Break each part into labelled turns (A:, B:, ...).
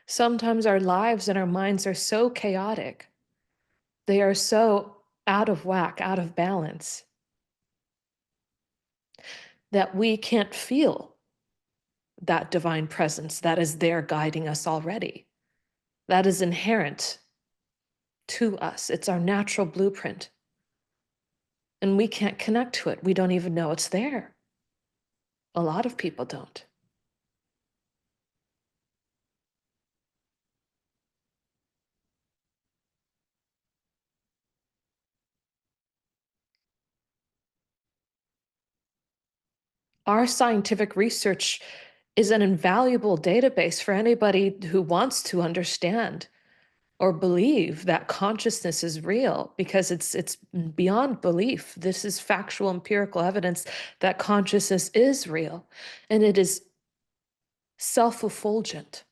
A: Sometimes our lives and our minds are so chaotic, they are so out of whack, out of balance, that we can't feel that divine presence that is there guiding us already. That is inherent to us. It's our natural blueprint. And we can't connect to it. We don't even know it's there. A lot of people don't. Our scientific research is an invaluable database for anybody who wants to understand or believe that consciousness is real, because it's beyond belief. This is factual empirical evidence that consciousness is real, and it is self-effulgent.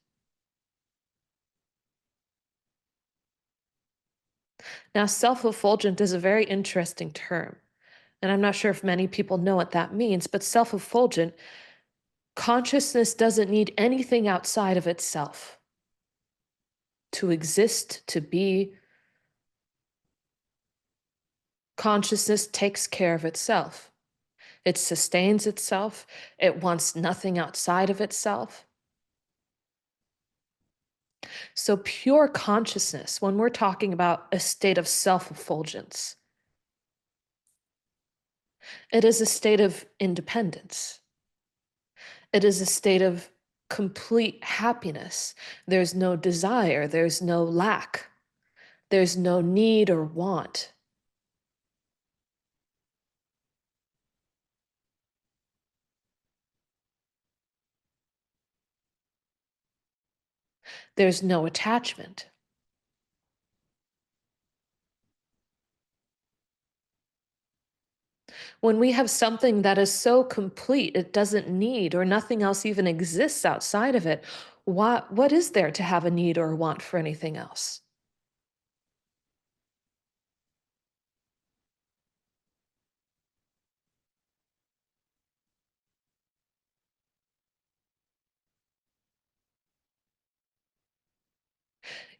A: Now, self-effulgent is a very interesting term, and I'm not sure if many people know what that means, but self-effulgent, consciousness doesn't need anything outside of itself to exist, to be. Consciousness takes care of itself. It sustains itself. It wants nothing outside of itself. So, pure consciousness, when we're talking about a state of self effulgence, it is a state of independence. It is a state of complete happiness. There's no desire, there's no lack, there's no need or want. There's no attachment. When we have something that is so complete, it doesn't need, or nothing else even exists outside of it, what is there to have a need or a want for anything else?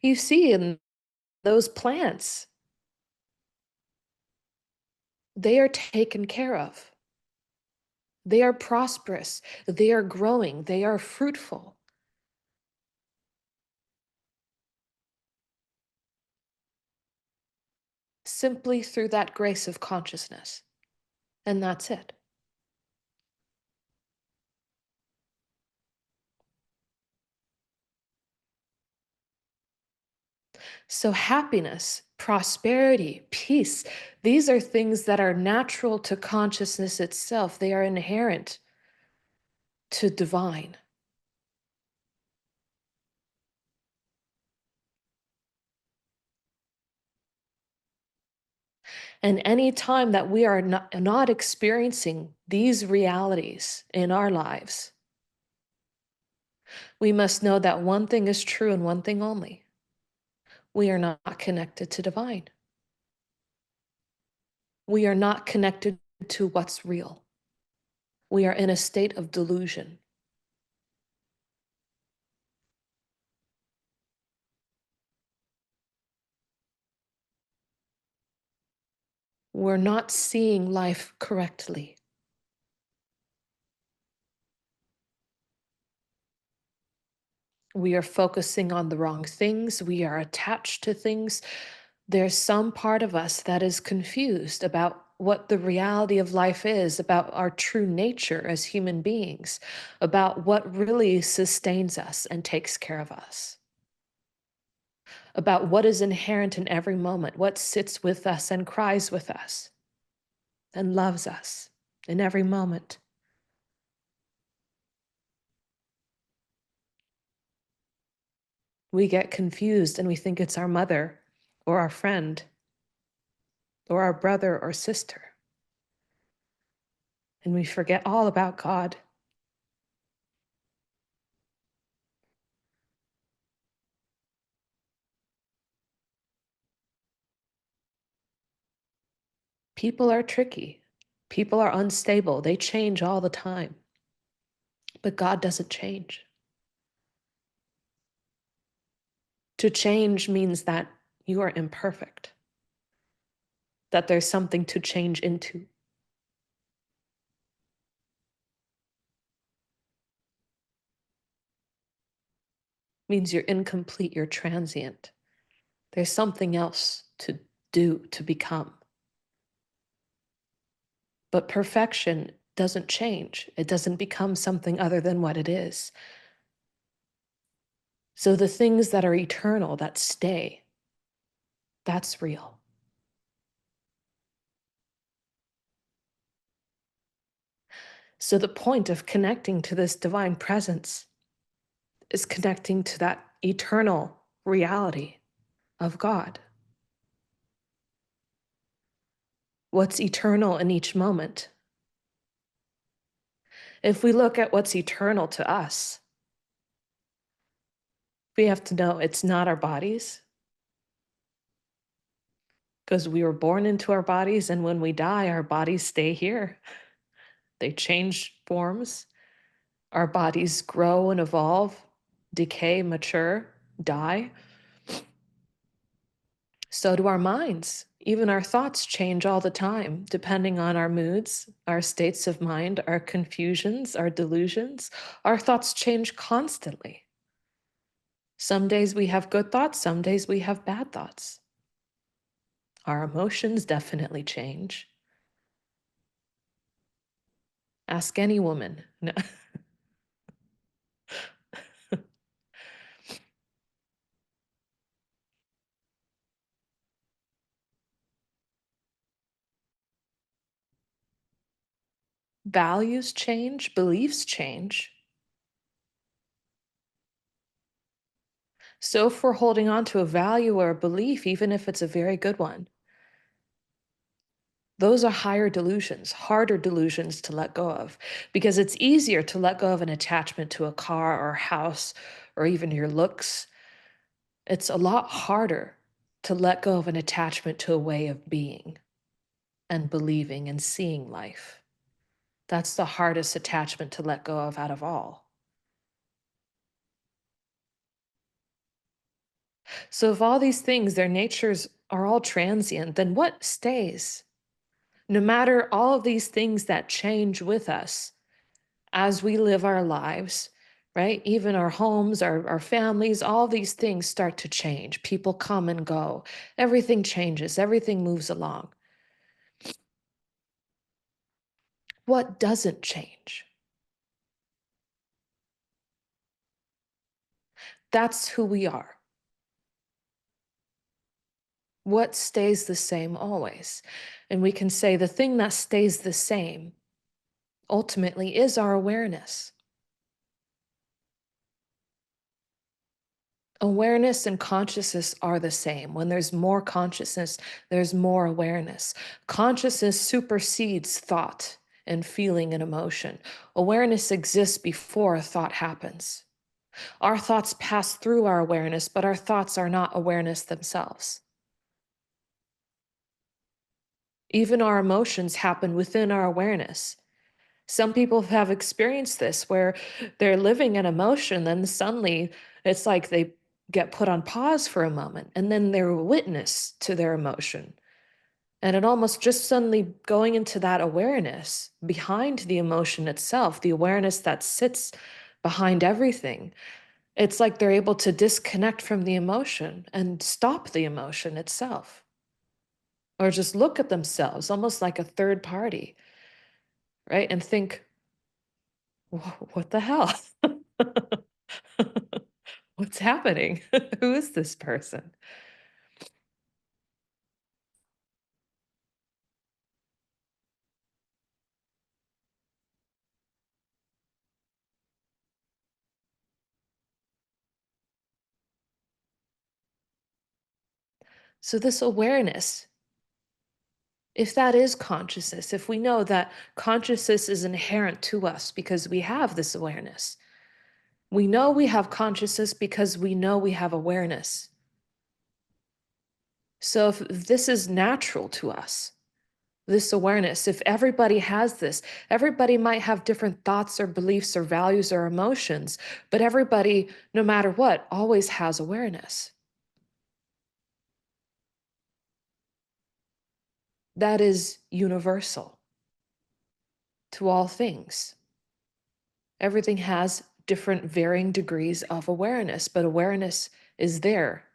A: You see in those plants, they are taken care of. They are prosperous. They are growing. They are fruitful simply through that grace of consciousness. And that's it. So, happiness, prosperity, peace, these are things that are natural to consciousness itself. They are inherent to divine. And any time that we are not experiencing these realities in our lives, we must know that one thing is true and one thing only. We are not connected to divine. We are not connected to what's real. We are in a state of delusion. We're not seeing life correctly. We are focusing on the wrong things. We are attached to things. There's some part of us that is confused about what the reality of life is, about our true nature as human beings, about what really sustains us and takes care of us, about what is inherent in every moment, what sits with us and cries with us and loves us in every moment. We get confused and we think it's our mother or our friend or our brother or sister. And we forget all about God. People are tricky. People are unstable. They change all the time. But God doesn't change. To change means that you are imperfect, that there's something to change into. Means you're incomplete, you're transient. There's something else to do, to become. But perfection doesn't change. It doesn't become something other than what it is. So the things that are eternal, that stay, that's real. So the point of connecting to this divine presence is connecting to that eternal reality of God. What's eternal in each moment? If we look at what's eternal to us, we have to know it's not our bodies, because we were born into our bodies, and when we die, our bodies stay here. They change forms. Our bodies grow and evolve, decay, mature, die. So do our minds. Even our thoughts change all the time, depending on our moods, our states of mind, our confusions, our delusions. Our thoughts change constantly. Some days we have good thoughts, some days we have bad thoughts. Our emotions definitely change. Ask any woman. No. Values change, beliefs change. So if we're holding on to a value or a belief, even if it's a very good one, those are higher delusions, harder delusions to let go of, because it's easier to let go of an attachment to a car or a house or even your looks. It's a lot harder to let go of an attachment to a way of being and believing and seeing life. That's the hardest attachment to let go of out of all. So if all these things, their natures are all transient, then what stays? No matter all of these things that change with us as we live our lives, right? Even our homes, our families, all these things start to change. People come and go. Everything changes, everything moves along. What doesn't change? That's who we are. What stays the same always? And we can say the thing that stays the same ultimately is our awareness. Awareness and consciousness are the same. When there's more consciousness, there's more awareness. Consciousness supersedes thought and feeling and emotion. Awareness exists before a thought happens. Our thoughts pass through our awareness, but our thoughts are not awareness themselves. Even our emotions happen within our awareness. Some people have experienced this where they're living an emotion, then suddenly it's like they get put on pause for a moment, and then they're a witness to their emotion. And it almost just suddenly going into that awareness behind the emotion itself, the awareness that sits behind everything. It's like they're able to disconnect from the emotion and stop the emotion itself, or just look at themselves almost like a third party, right? And think, What the hell? What's happening? Who is this person?" So this awareness, if that is consciousness, if we know that consciousness is inherent to us because we have this awareness, we know we have consciousness because we know we have awareness. So if this is natural to us, this awareness, if everybody has this, everybody might have different thoughts or beliefs or values or emotions, but everybody, no matter what, always has awareness. that is universal to all things. Everything has different varying degrees of awareness, but awareness is there